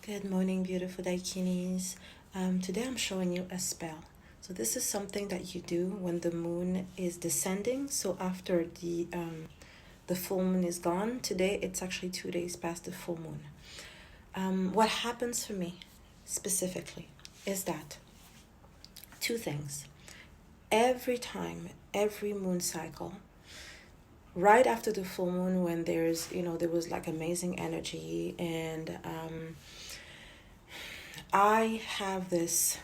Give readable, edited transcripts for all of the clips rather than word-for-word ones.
Good morning, beautiful Daikinis. Today I'm showing you a spell. So this is something that you do when the moon is descending. So after the full moon is gone, today it's actually 2 days past the full moon. What happens for me specifically is that two things. Every time, every moon cycle, right after the full moon, when there was like amazing energy, and I have this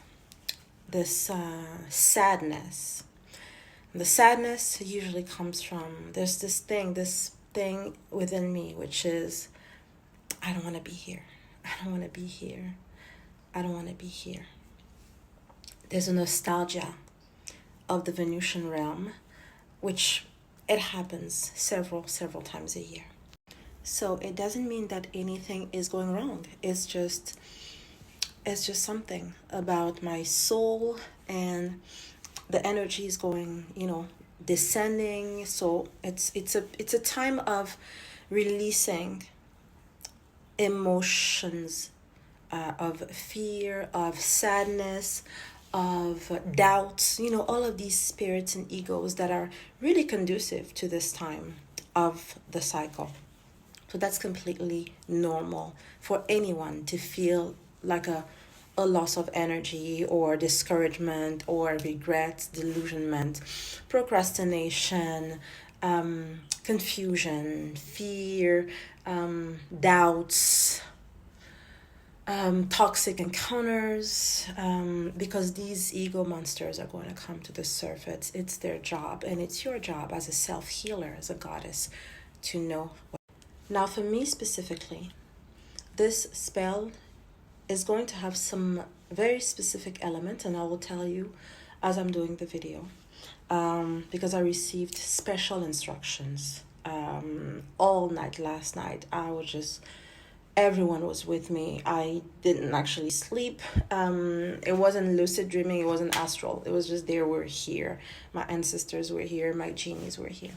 sadness. The sadness usually comes from there's this thing within me, which is I don't want to be here. I don't want to be here. I don't want to be here. There's a nostalgia of the Venusian realm, which it happens several times a year. So it doesn't mean that anything is going wrong. It's just something about my soul, and the energy is going, descending. So it's a time of releasing emotions, of fear, of sadness, of doubts, all of these spirits and egos that are really conducive to this time of the cycle. So that's completely normal for anyone to feel like a loss of energy or discouragement or regret, delusionment, procrastination, confusion, fear, doubts, toxic encounters, because these ego monsters are going to come to the surface. It's their job, and it's your job as a self-healer, as a goddess, to know. Now, for me specifically, this spell is going to have some very specific elements, and I will tell you as I'm doing the video, because I received special instructions all night last night. Everyone was with me. I didn't actually sleep. It wasn't lucid dreaming, it wasn't astral. It was just they were here. My ancestors were here, my genies were here.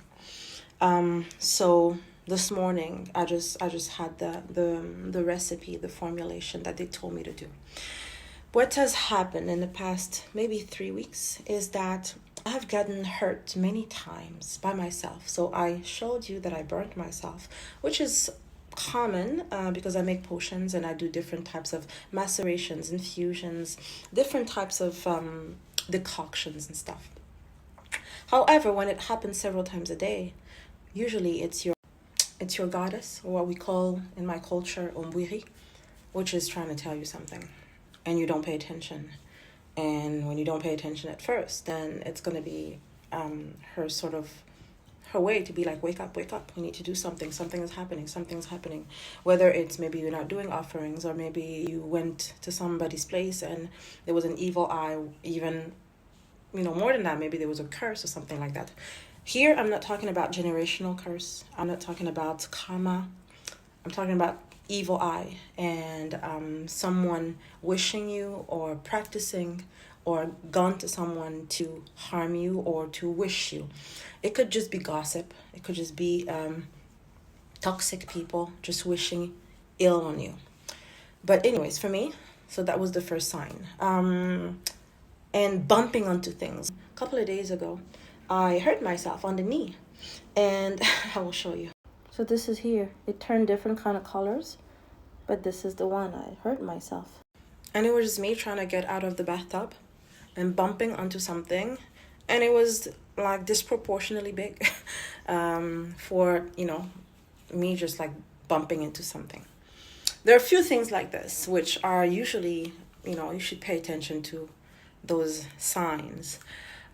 So this morning I just had the recipe, the formulation that they told me to do. What has happened in the past maybe 3 weeks is that I've gotten hurt many times by myself. So I showed you that I burnt myself, which is common, because I make potions and I do different types of macerations, infusions, different types of decoctions and stuff. However, when it happens several times a day, usually it's your goddess, or what we call in my culture Ombwiri, which is trying to tell you something, and you don't pay attention. And when you don't pay attention at first, then it's going to be her way to be like, wake up, you need to do something. Something is happening. Whether it's maybe you're not doing offerings, or maybe you went to somebody's place and there was an evil eye, even, more than that, maybe there was a curse or something like that. Here, I'm not talking about generational curse. I'm not talking about karma. I'm talking about evil eye and someone wishing you or practicing or gone to someone to harm you or to wish you. It could just be gossip. It could just be toxic people just wishing ill on you. But anyways, for me, so that was the first sign. And bumping onto things. A couple of days ago, I hurt myself on the knee, and I will show you. So this is here. It turned different kind of colors, but this is the one. I hurt myself. And it was just me trying to get out of the bathtub and bumping onto something, and it was like disproportionately big for, me just like bumping into something. There are a few things like this, which are usually, you should pay attention to those signs.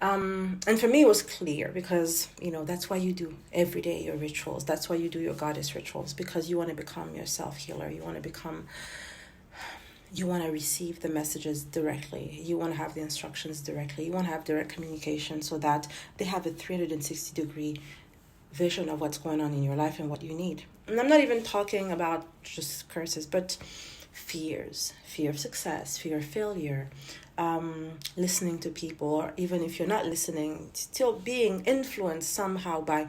And for me, it was clear because, that's why you do every day your rituals. That's why you do your goddess rituals, because you want to become your self-healer. You want to receive the messages directly. You want to have the instructions directly. You want to have direct communication so that they have a 360-degree vision of what's going on in your life and what you need. And I'm not even talking about just curses, but fears, fear of success, fear of failure, listening to people, or even if you're not listening, still being influenced somehow by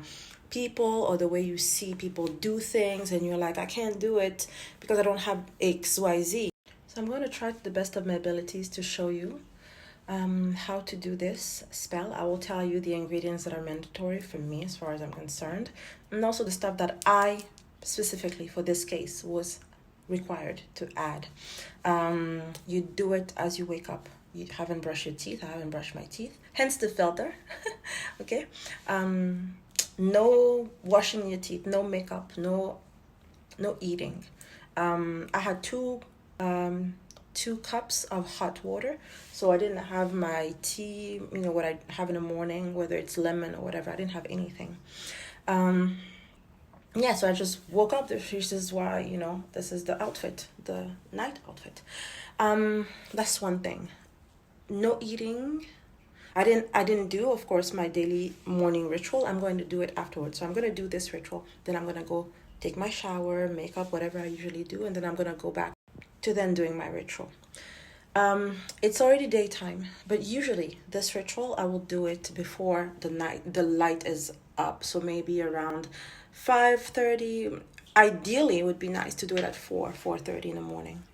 people or the way you see people do things, and you're like, I can't do it because I don't have XYZ. So I'm going to try to the best of my abilities to show you how to do this spell. I will tell you the ingredients that are mandatory for me as far as I'm concerned, and also the stuff that I specifically for this case was required to add. You do it as you wake up. You haven't brushed your teeth. I haven't brushed my teeth, hence the filter. Okay. No washing your teeth, no makeup, no eating. I had two cups of hot water, so I didn't have my tea, what I have in the morning, whether it's lemon or whatever. I didn't have anything. Yeah, so I just woke up. This is why, this is the outfit, the night outfit. That's one thing. No eating. I didn't do, of course, my daily morning ritual. I'm going to do it afterwards. So I'm going to do this ritual. Then I'm going to go take my shower, makeup, whatever I usually do. And then I'm going to go back to then doing my ritual. It's already daytime, but usually this ritual, I will do it before the light is up. So maybe around 5:30. Ideally, it would be nice to do it at 4:30 in the morning.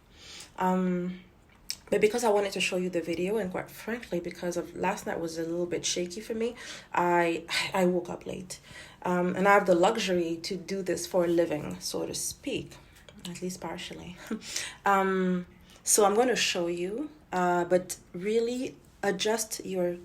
But because I wanted to show you the video, and quite frankly, because of last night was a little bit shaky for me, I woke up late. And I have the luxury to do this for a living, so to speak, at least partially. So I'm going to show you, but really adjust your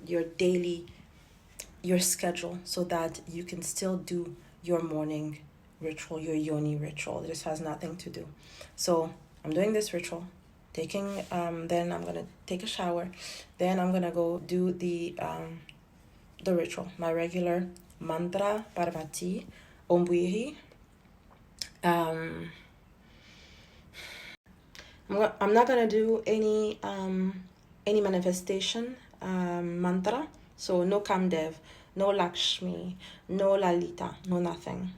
schedule so that you can still do your morning ritual, your yoni ritual. This has nothing to do. So I'm doing this ritual. Then I'm gonna take a shower. Then I'm gonna go do the ritual, my regular mantra, Parvati, Ombwiri. I'm not gonna do any manifestation mantra. So no Kamdev, no Lakshmi, no Lalita, no nothing,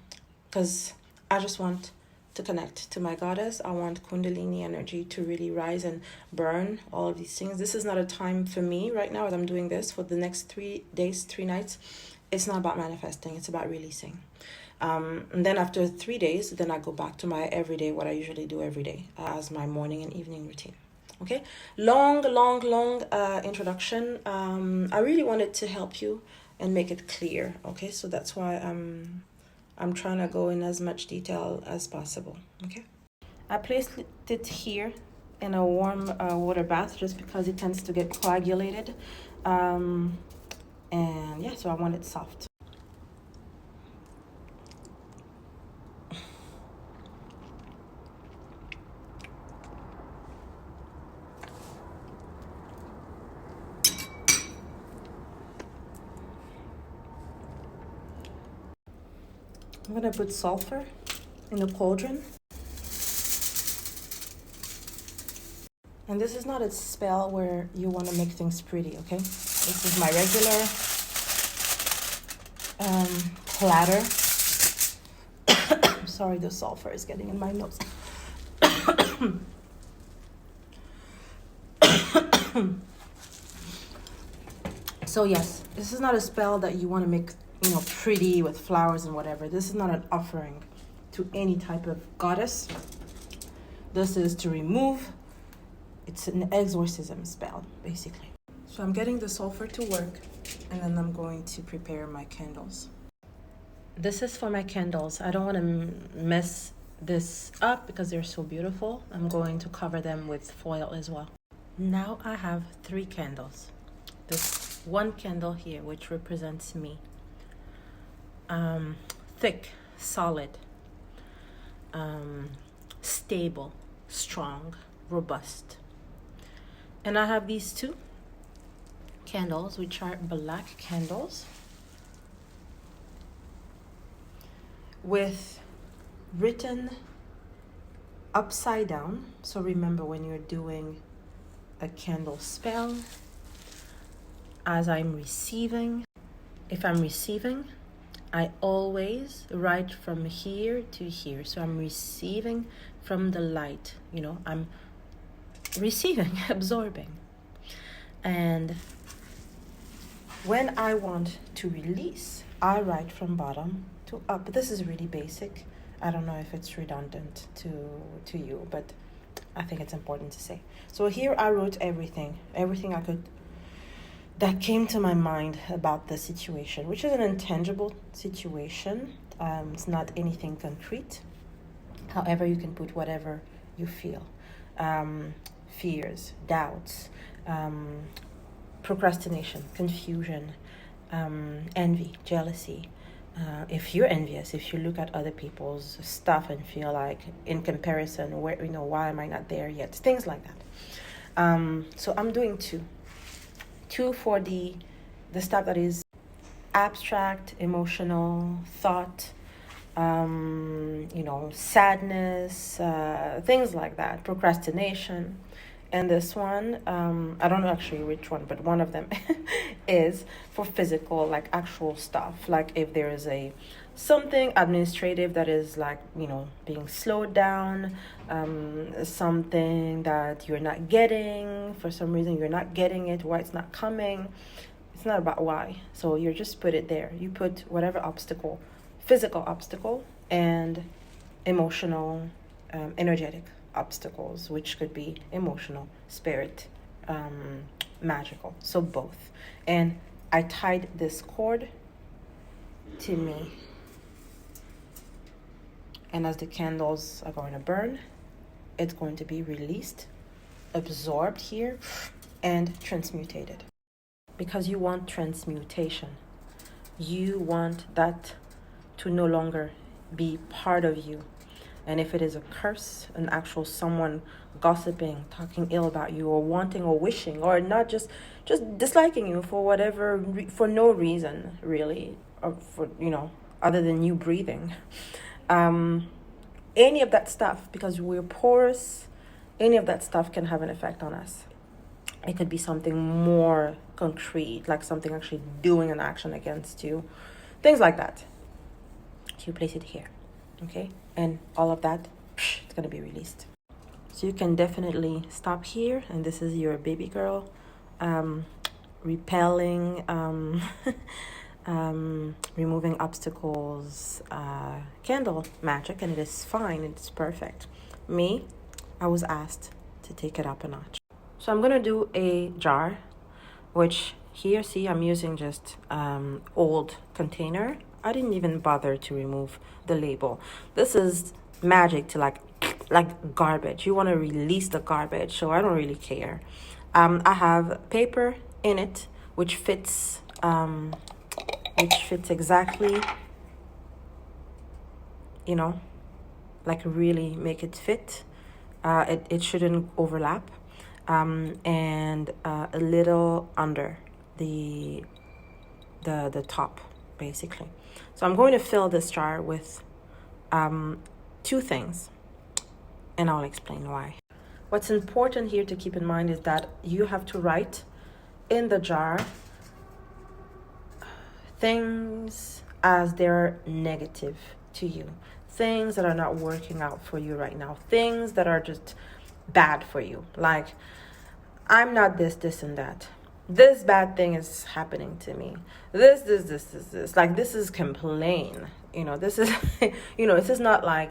because I just want to connect to my goddess. I want Kundalini energy to really rise and burn all of these things. This is not a time for me right now as I'm doing this for the next 3 days, 3 nights. It's not about manifesting. It's about releasing. And then after 3 days, then I go back to my everyday, what I usually do every day as my morning and evening routine. Okay, long introduction. I really wanted to help you and make it clear. Okay, so that's why I'm trying to go in as much detail as possible. Okay, I placed it here in a warm water bath just because it tends to get coagulated, and yeah, so I want it soft. I'm gonna put sulfur in the cauldron. And this is not a spell where you want to make things pretty, okay? This is my regular platter. Sorry, the sulfur is getting in my nose. So yes, this is not a spell that you want to make, pretty with flowers and whatever. This is not an offering to any type of goddess. This is to remove. It's an exorcism spell, basically. So I'm getting the sulfur to work, and then I'm going to prepare my candles. This is for my candles. I don't want to mess this up because they're so beautiful. I'm going to cover them with foil as well. Now I have 3 candles. This one candle here, which represents me. Thick, solid, stable, strong, robust. And I have these 2 candles, which are black candles with written upside down. So remember, when you're doing a candle spell, as I'm receiving, if I'm receiving, I always write from here to here. So I'm receiving from the light, I'm receiving, absorbing. And when I want to release, I write from bottom to up. This is really basic. I don't know if it's redundant to you, but I think it's important to say. So here I wrote everything I could that came to my mind about the situation, which is an intangible situation. It's not anything concrete. However, you can put whatever you feel. Fears, doubts, procrastination, confusion, envy, jealousy. If you're envious, if you look at other people's stuff and feel like, in comparison, why am I not there yet? Things like that. So I'm doing two for the stuff that is abstract, emotional, thought, sadness, things like that, procrastination. And this one, I don't know actually which one, but one of them is for physical, like actual stuff. Like if there is something administrative that is like, being slowed down, something that you're not getting, for some reason you're not getting it, why it's not coming. It's not about why. So you just put it there. You put whatever obstacle, physical obstacle and emotional, energetic obstacles, which could be emotional, spirit, magical. So both. And I tied this cord to me. And as the candles are going to burn, it's going to be released, absorbed here, and transmutated. Because you want transmutation. You want that to no longer be part of you. And if it is a curse, an actual someone gossiping, talking ill about you, or wanting or wishing, or not just disliking you for whatever, for no reason really, or for, other than you breathing. Any of that stuff, because we're porous, any of that stuff can have an effect on us. It could be something more concrete, like something actually doing an action against you, things like that. So you place it here, okay? And all of that, it's going to be released. So you can definitely stop here, and this is your baby girl repelling, removing obstacles, candle magic, and it is fine, it's perfect. Me, I was asked to take it up a notch. So I'm going to do a jar, which here, see, I'm using just old container. I didn't even bother to remove the label. This is magic to like garbage. You want to release the garbage, so I don't really care. I have paper in it, which fits exactly, like really make it fit. It shouldn't overlap. And a little under the top, basically. So I'm going to fill this jar with two things, and I'll explain why. What's important here to keep in mind is that you have to write in the jar things as they're negative to you, things that are not working out for you right now, things that are just bad for you, like I'm not this and that, this bad thing is happening to me, this like this is complain, this is this is not like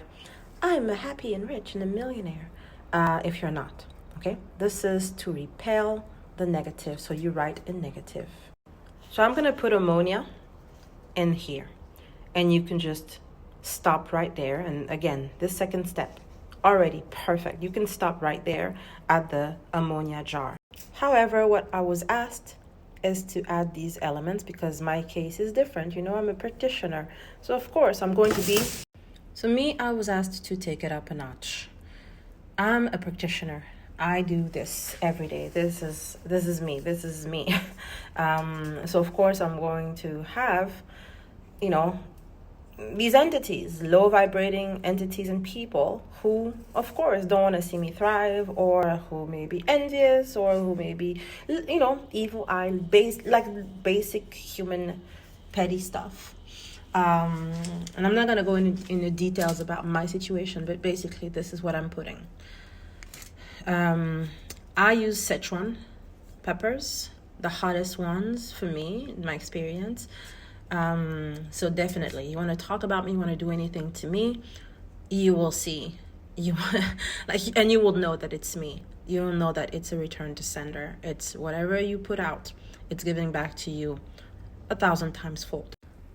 I'm happy and rich and a millionaire, if you're not, okay? This is to repel the negative, so you write in negative. So I'm gonna put ammonia in here, and you can just stop right there. And again, this second step, already perfect. You can stop right there at the ammonia jar. However, what I was asked is to add these elements because my case is different. I'm a practitioner. So of course I'm going to be, I was asked to take it up a notch. I'm a practitioner. I do this every day. This is me. So of course I'm going to have, these entities, low vibrating entities and people who, of course, don't want to see me thrive, or who may be envious, or who may be, evil eye, basic human petty stuff. And I'm not going to go into details about my situation, but basically this is what I'm putting. I use Szechuan peppers, the hottest ones for me, in my experience. So definitely, you want to talk about me, you want to do anything to me, you will see. You like, and you will know that it's me. You will know that it's a return to sender. It's whatever you put out, it's giving back to you 1,000 times fold.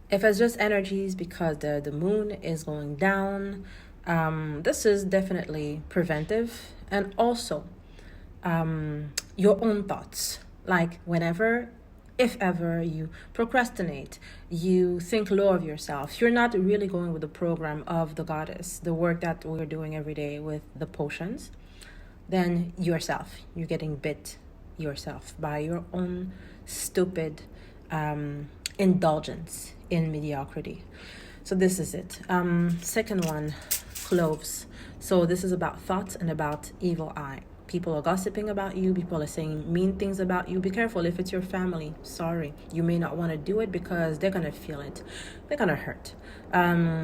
If it's just energies because the moon is going down, this is definitely preventive. And also your own thoughts. Like whenever, if ever you procrastinate, you think low of yourself, you're not really going with the program of the goddess, the work that we're doing every day with the potions, then you're getting bit yourself by your own stupid indulgence in mediocrity. So this is it. Second one, cloves. So this is about thoughts and about evil eye. People are gossiping about you. People are saying mean things about you. Be careful if it's your family. Sorry, you may not want to do it because they're going to feel it. They're going to hurt.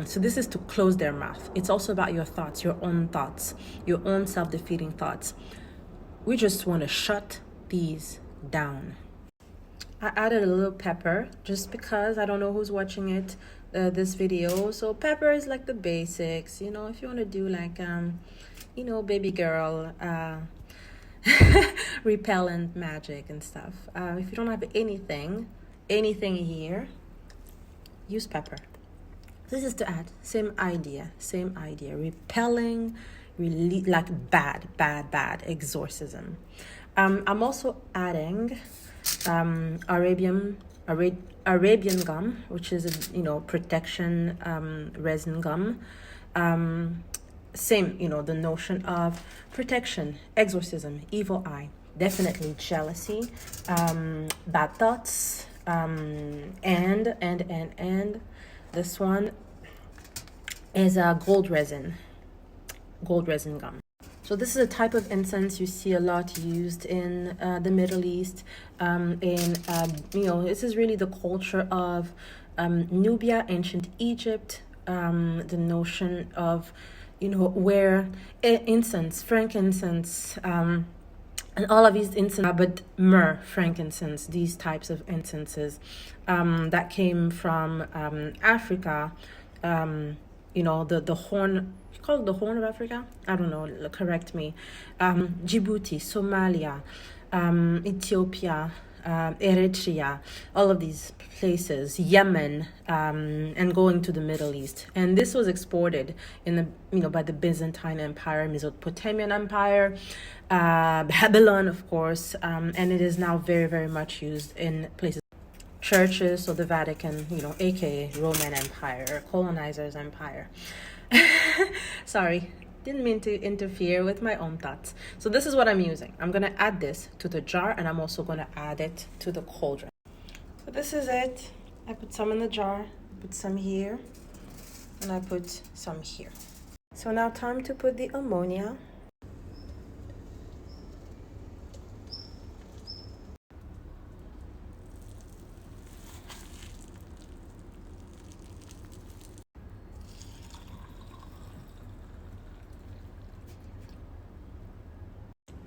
So this is to close their mouth. It's also about your thoughts, your own self-defeating thoughts. We just want to shut these down. I added a little pepper just because I don't know who's watching it, this video. So pepper is like the basics, you know, if you want to do like, baby girl, repellent magic and stuff. If you don't have anything here, use pepper. This is to add, same idea, repelling, really like bad exorcism. I'm also adding Arabian gum, which is a protection resin gum. Same, the notion of protection, exorcism, evil eye, definitely jealousy, bad thoughts, and this one is a gold resin gum. So this is a type of incense you see a lot used in the Middle East. This is really the culture of Nubia, ancient Egypt, the notion of, where incense, frankincense, and all of these incense, but myrrh, frankincense, these types of incenses that came from Africa, the horn, you call it the Horn of Africa? I don't know, correct me. Djibouti, Somalia, Ethiopia, Eritrea, all of these places, Yemen, and going to the Middle East. And this was exported by the Byzantine Empire, Mesopotamian Empire, Babylon, of course, and it is now very, very much used in places, churches, so the Vatican, aka Roman Empire, colonizers' empire. Sorry, didn't mean to interfere with my own thoughts. So this is what I'm using. I'm going to add this to the jar, and I'm also going to add it to the cauldron. So this is it. I put some in the jar, put some here, and I put some here. So now time to put the ammonia.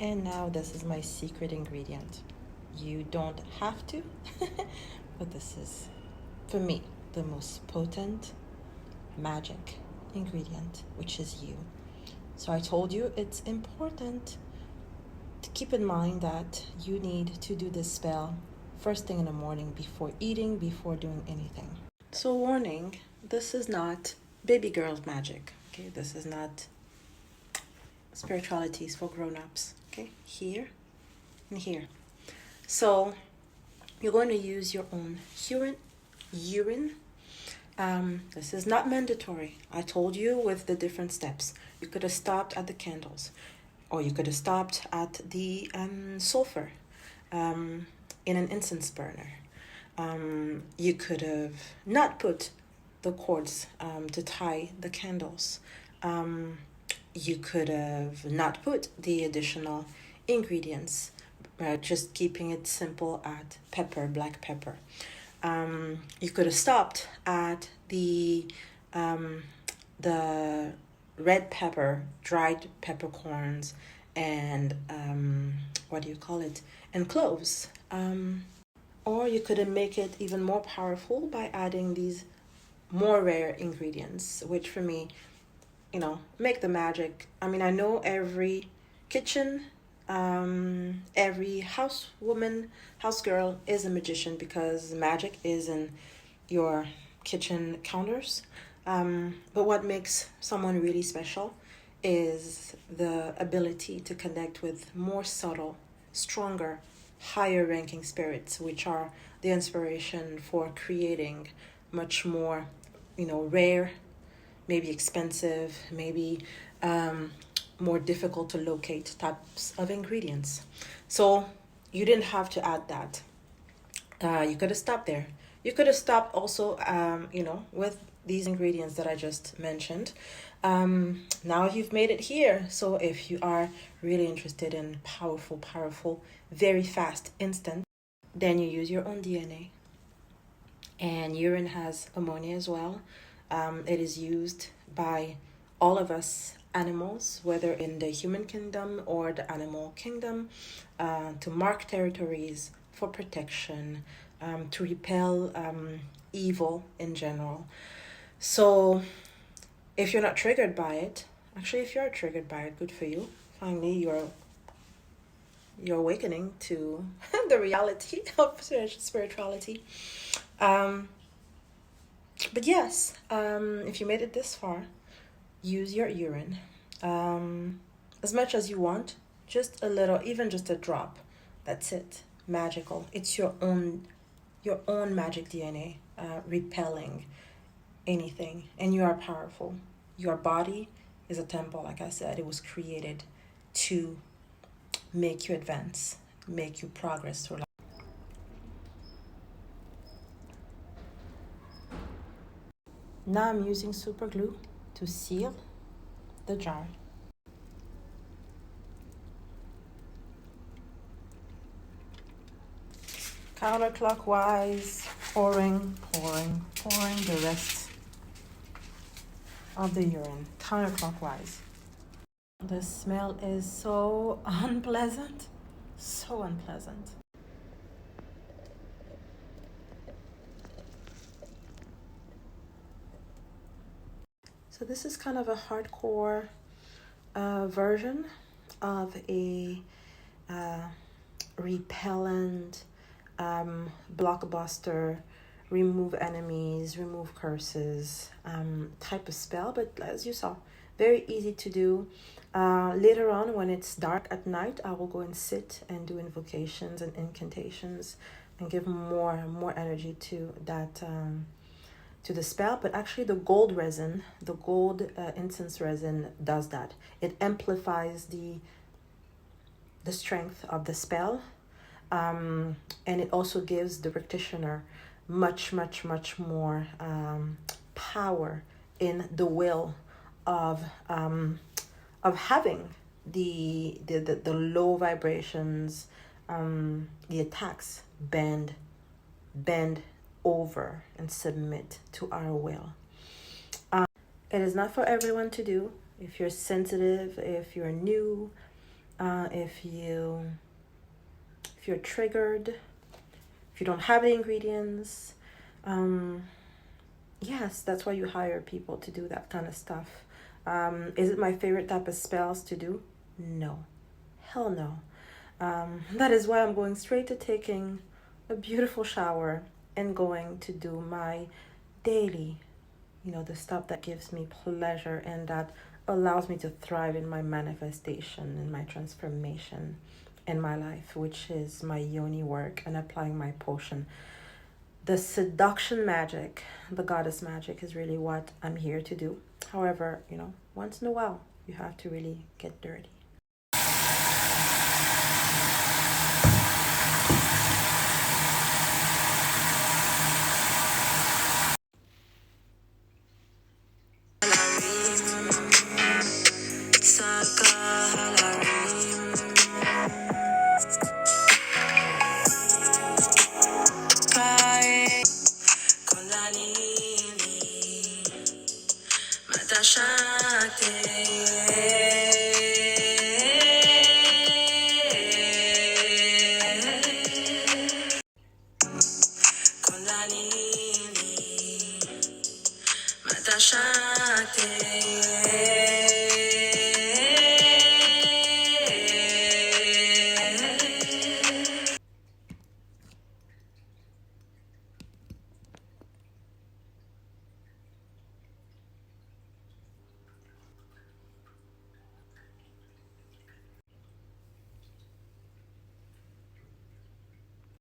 And now this is my secret ingredient. You don't have to, but this is, for me, the most potent magic ingredient, which is you. So I told you it's important to keep in mind that you need to do this spell first thing in the morning, before eating, before doing anything. So warning, this is not baby girl's magic, okay? This is not spiritualities for grown-ups, okay? Here and here. So you're going to use your own urine. This is not mandatory. I told you with the different steps. You could have stopped at the candles, or you could have stopped at the sulfur in an incense burner. You could have not put the cords to tie the candles. You could have not put the additional ingredients, just keeping it simple at pepper, black pepper. You could have stopped at the red pepper, dried peppercorns, and and cloves. Or you could make it even more powerful by adding these more rare ingredients, which for me, make the magic. I mean, I know every kitchen, every housewoman, house girl is a magician because magic is in your kitchen counters. But what makes someone really special is the ability to connect with more subtle, stronger, higher ranking spirits, which are the inspiration for creating much more, rare, maybe expensive, maybe more difficult to locate types of ingredients. So you didn't have to add that. You could have stopped there. You could have stopped also, with these ingredients that I just mentioned. Now you've made it here. So if you are really interested in powerful, very fast, instant, then you use your own DNA. And urine has ammonia as well. It is used by all of us animals, whether in the human kingdom or the animal kingdom, to mark territories, for protection, to repel evil in general. So if you're not triggered by it, actually if you're triggered by it, good for you. Finally, you're awakening to the reality of spirituality. But yes, if you made it this far, use your urine as much as you want, just a little, even just a drop. That's it. Magical. It's your own magic DNA, repelling anything, and you are powerful. Your body is a temple. Like I said, it was created to make you advance, make you progress through life. Now I'm using super glue to seal the jar. Counterclockwise, pouring the rest of the urine, counterclockwise. The smell is so unpleasant, so unpleasant. So this is kind of a hardcore version of a repellent, blockbuster, remove enemies, remove curses type of spell. But as you saw, very easy to do. Later on, when it's dark at night, I will go and sit and do invocations and incantations and give more energy to that, to the spell. But actually the gold resin, the gold incense resin does that. It amplifies the strength of the spell, and it also gives the practitioner much more power in the will of having the low vibrations, the attacks bend over and submit to our will. It is not for everyone to do. If you're sensitive, if you're new, if you're triggered, if you don't have the ingredients, yes, that's why you hire people to do that kind of stuff. Is it my favorite type of spells to do? No. Hell no. That is why I'm going straight to taking a beautiful shower and going to do my daily, the stuff that gives me pleasure and that allows me to thrive in my manifestation and my transformation in my life, which is my yoni work and applying my potion. The seduction magic, the goddess magic, is really what I'm here to do. However, once in a while, you have to really get dirty.